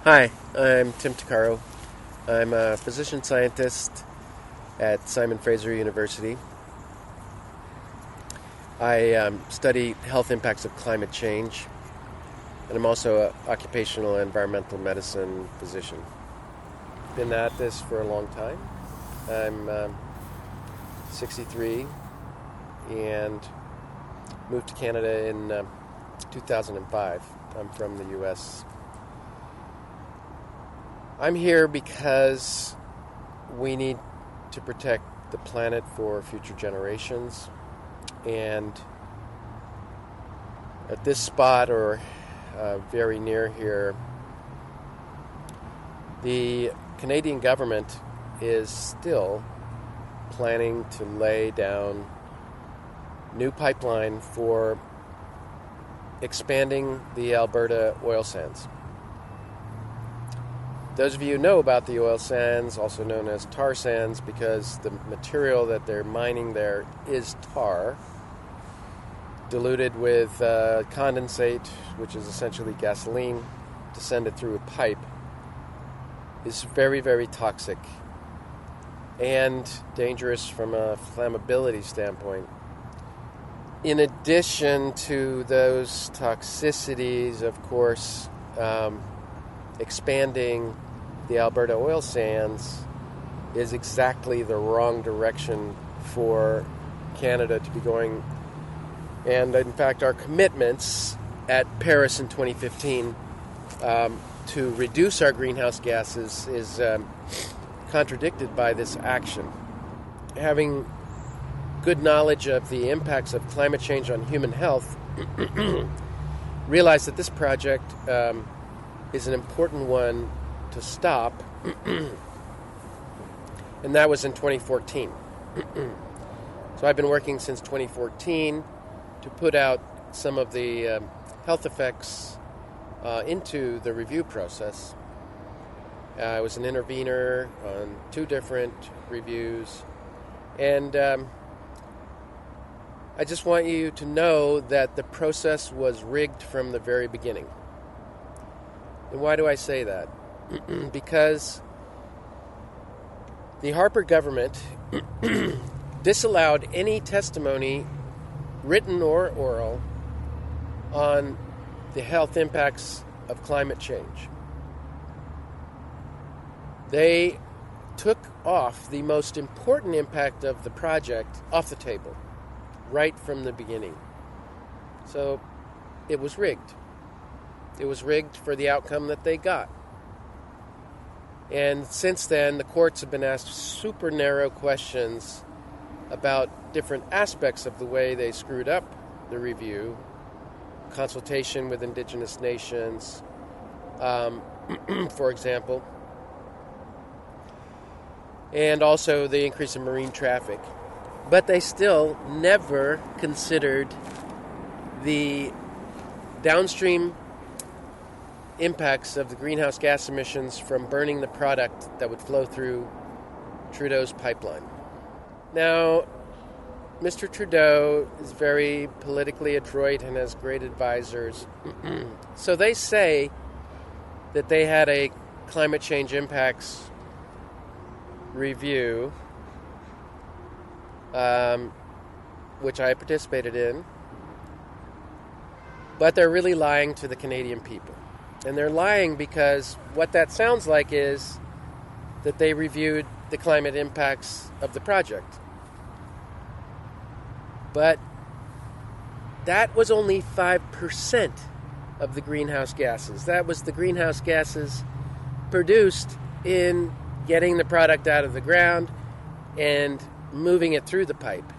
Hi, I'm Tim Takaro. I'm a physician scientist at Simon Fraser University. I study health impacts of climate change, and I'm also an occupational and environmental medicine physician. Been at this for a long time. I'm 63 and moved to Canada in 2005. I'm from the U.S. I'm here because we need to protect the planet for future generations. And at this spot, or very near here, the Canadian government is still planning to lay down new pipeline for expanding the Alberta oil sands. Those of you who know about the oil sands, also known as tar sands, because the material that they're mining there is tar, diluted with condensate, which is essentially gasoline, descended through a pipe, is very, very toxic and dangerous from a flammability standpoint. In addition to those toxicities, of course, expanding the Alberta oil sands is exactly the wrong direction for Canada to be going. And in fact, our commitments at Paris in 2015 to reduce our greenhouse gases is contradicted by this action. Having good knowledge of the impacts of climate change on human health, realized that this project is an important one to stop, and that was in 2014. So I've been working since 2014 to put out some of the health effects into the review process. I was an intervener on 2 different reviews, and I just want you to know that the process was rigged from the very beginning. And why do I say that? Because the Harper government disallowed any testimony, written or oral, on the health impacts of climate change. They took off the most important impact of the project off the table right from the beginning. So it was rigged. It was rigged for the outcome that they got. And since then, the courts have been asked super narrow questions about different aspects of the way they screwed up the review, consultation with indigenous nations, for example, and also the increase in marine traffic. But they still never considered the downstream impacts of the greenhouse gas emissions from burning the product that would flow through Trudeau's pipeline. Now, Mr. Trudeau is very politically adroit and has great advisors. So they say that they had a climate change impacts review, which I participated in, but they're really lying to the Canadian people. And they're lying because what that sounds like is that they reviewed the climate impacts of the project. But that was only 5% of the greenhouse gases. That was the greenhouse gases produced in getting the product out of the ground and moving it through the pipe.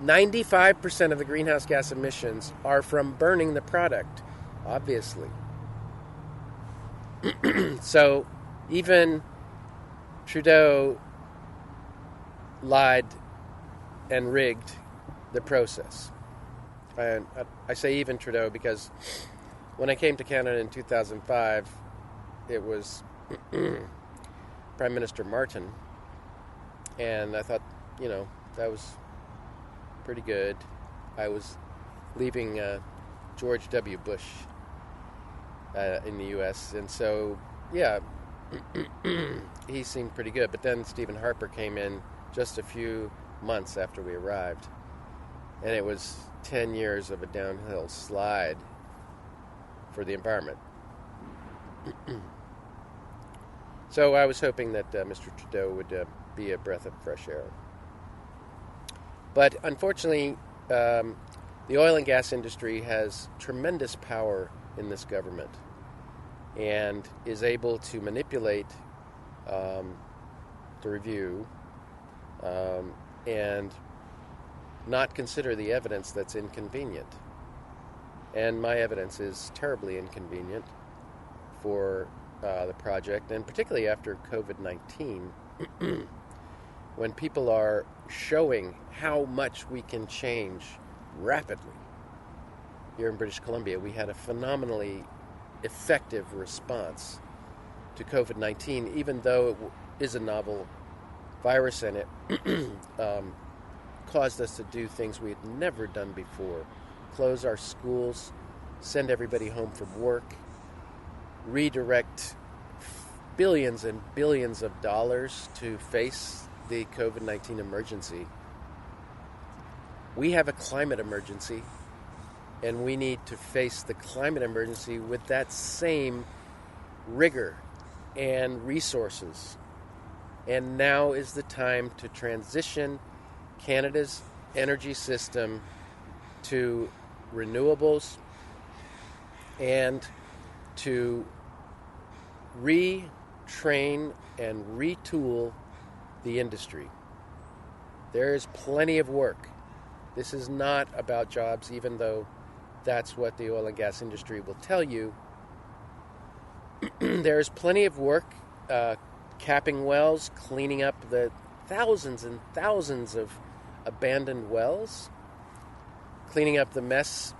95% of the greenhouse gas emissions are from burning the product, obviously. So even Trudeau lied and rigged the process. And I say even Trudeau because when I came to Canada in 2005, it was Prime Minister Martin, and I thought, that was pretty good. I was leaving George W. Bush in the U.S. And so, yeah, he seemed pretty good. But then Stephen Harper came in just a few months after we arrived, and it was 10 years of a downhill slide for the environment. So I was hoping that Mr. Trudeau would be a breath of fresh air. But unfortunately, the oil and gas industry has tremendous power in this government and is able to manipulate the review and not consider the evidence that's inconvenient. And my evidence is terribly inconvenient for the project, and particularly after COVID-19, when people are showing how much we can change rapidly. Here in British Columbia, we had a phenomenally effective response to COVID-19, even though it is a novel virus and it caused us to do things we had never done before. Close our schools, send everybody home from work, redirect billions and billions of dollars to face the COVID-19 emergency. We have a climate emergency, and we need to face the climate emergency with that same rigor and resources. And now is the time to transition Canada's energy system to renewables and to retrain and retool the industry. There is plenty of work. This is not about jobs, even though that's what the oil and gas industry will tell you. There's plenty of work capping wells, cleaning up the thousands and thousands of abandoned wells, cleaning up the mess.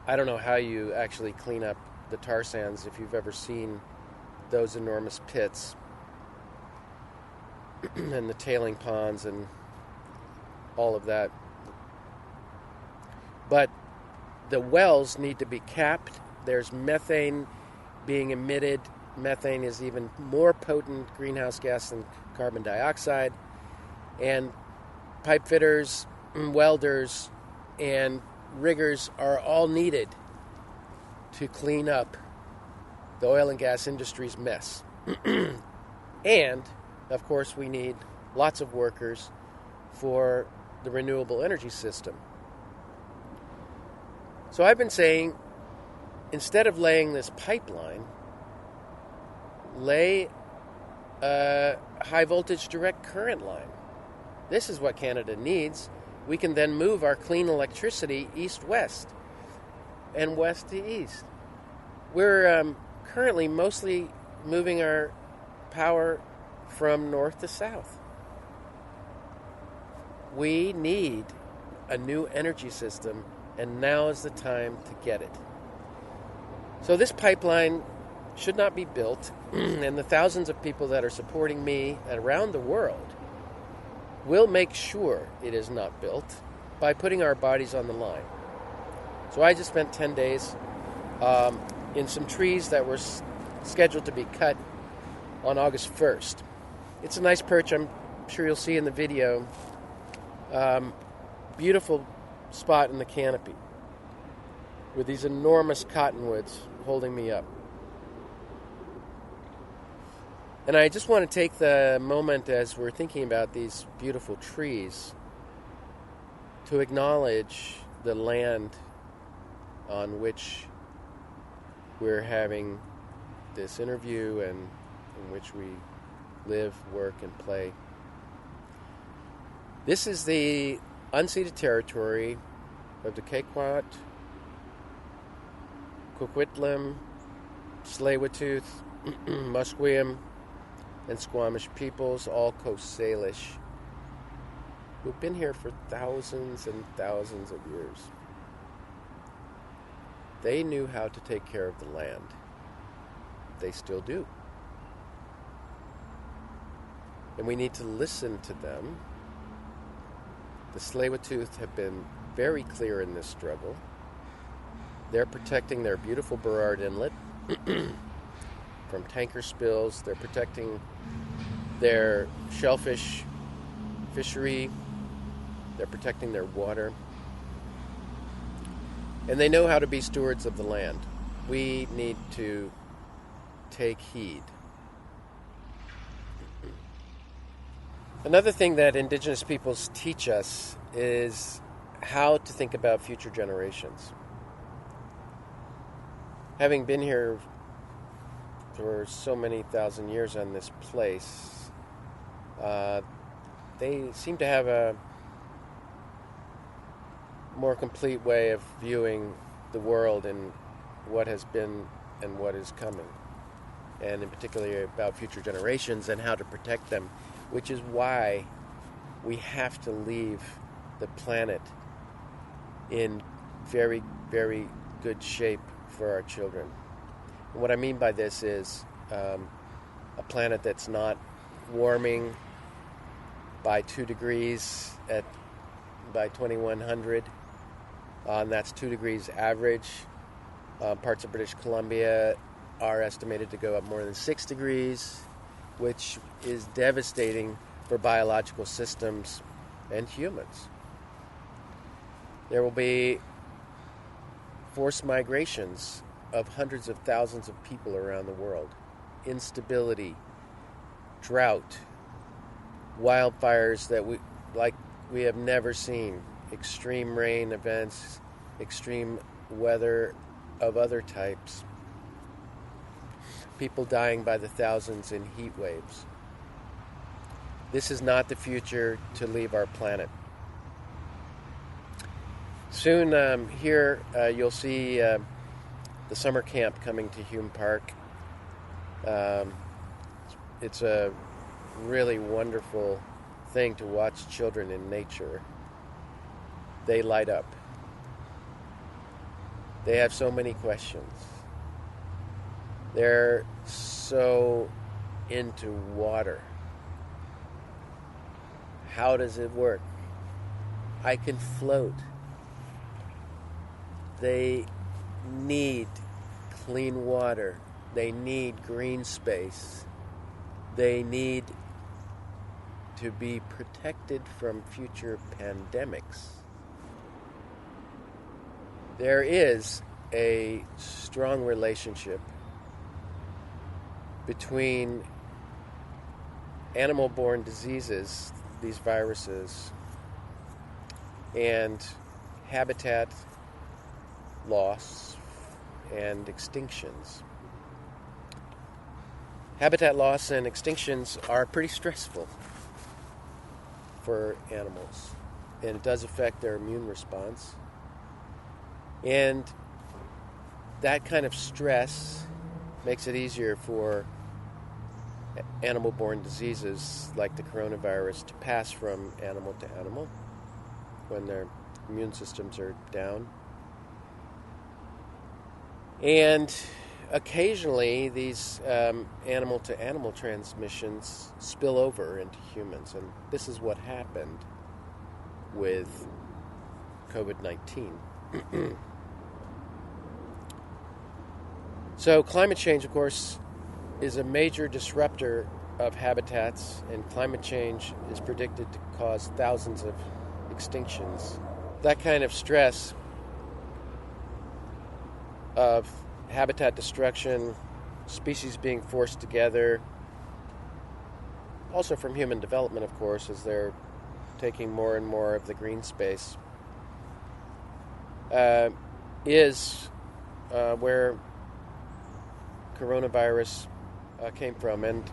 I don't know how you actually clean up the tar sands if you've ever seen those enormous pits and the tailing ponds and all of that. But the wells need to be capped. There's methane being emitted. Methane is even more potent greenhouse gas than carbon dioxide. And pipe fitters, welders, and riggers are all needed to clean up the oil and gas industry's mess. And, of course, we need lots of workers for the renewable energy system. So I've been saying, instead of laying this pipeline, lay a high voltage direct current line. This is what Canada needs. We can then move our clean electricity east-west and west to east. We're currently mostly moving our power from north to south. We need a new energy system, and now is the time to get it. So this pipeline should not be built, and the thousands of people that are supporting me around the world will make sure it is not built by putting our bodies on the line. So I just spent 10 days in some trees that were scheduled to be cut on August 1st. It's a nice perch, I'm sure you'll see in the video. Beautiful spot in the canopy with these enormous cottonwoods holding me up. And I just want to take the moment as we're thinking about these beautiful trees to acknowledge the land on which we're having this interview and in which we live, work, and play. This is the unceded territory of the Kekwat, Coquitlam, Tsleil-Waututh, Musqueam, and Squamish peoples, all Coast Salish, who've been here for thousands and thousands of years. They knew how to take care of the land. They still do. And we need to listen to them. The Tsleil-Waututh have been very clear in this struggle. They're protecting their beautiful Burrard Inlet from tanker spills. They're protecting their shellfish fishery. They're protecting their water. And they know how to be stewards of the land. We need to take heed. Another thing that indigenous peoples teach us is how to think about future generations. Having been here for so many thousand years on this place, they seem to have a more complete way of viewing the world and what has been and what is coming, and in particular about future generations and how to protect them, which is why we have to leave the planet in very, very good shape for our children. And what I mean by this is a planet that's not warming by 2 degrees by 2100. And that's 2 degrees average. Parts of British Columbia are estimated to go up more than 6 degrees, which is devastating for biological systems and humans. There will be forced migrations of hundreds of thousands of people around the world. Instability, drought, wildfires that we have never seen, extreme rain events, extreme weather of other types, people dying by the thousands in heat waves. This is not the future to leave our planet. Soon here you'll see the summer camp coming to Hume Park. It's a really wonderful thing to watch children in nature. They light up. They have so many questions. They're so into water. How does it work? I can float. They need clean water. They need green space. They need to be protected from future pandemics. There is a strong relationship between animal-borne diseases, these viruses, and habitat loss and extinctions. Habitat loss and extinctions are pretty stressful for animals, and it does affect their immune response. And that kind of stress makes it easier for animal-borne diseases like the coronavirus to pass from animal to animal when their immune systems are down. And occasionally these animal-to-animal transmissions spill over into humans, and this is what happened with COVID-19. So climate change, of course, is a major disruptor of habitats, and climate change is predicted to cause thousands of extinctions. That kind of stress of habitat destruction, species being forced together, also from human development, of course, as they're taking more and more of the green space, is where coronavirus came from. And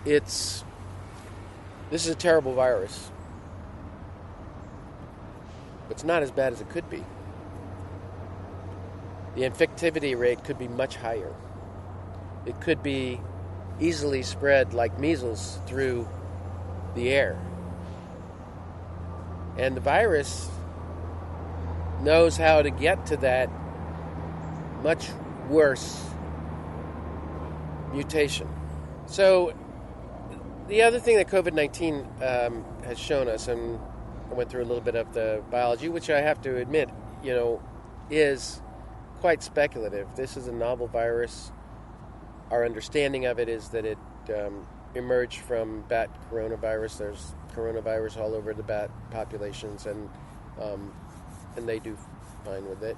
this is a terrible virus. It's not as bad as it could be. The infectivity rate could be much higher. It could be easily spread like measles through the air. And the virus knows how to get to that much worse mutation. So the other thing that COVID-19 has shown us, and I went through a little bit of the biology, which I have to admit, is quite speculative. This is a novel virus. Our understanding of it is that it emerged from bat coronavirus. There's coronavirus all over the bat populations, and they do fine with it.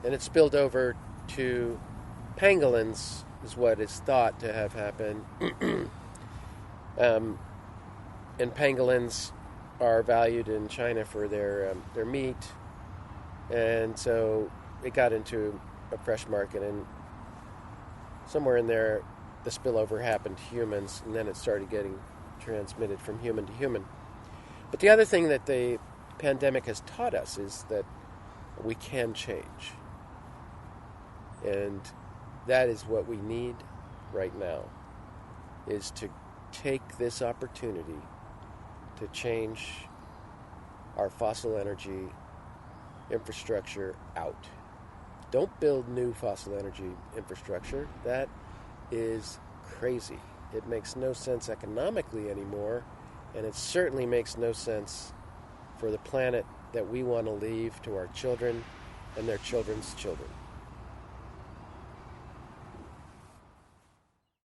And it spilled over to pangolins, is what is thought to have happened. And pangolins are valued in China for their meat, and so it got into a fresh market, and somewhere in there the spillover happened to humans, and then it started getting transmitted from human to human. But the other thing that the pandemic has taught us is that we can change, and that is what we need right now, is to take this opportunity to change our fossil energy infrastructure out. Don't build new fossil energy infrastructure. That is crazy. It makes no sense economically anymore, and it certainly makes no sense for the planet that we want to leave to our children and their children's children.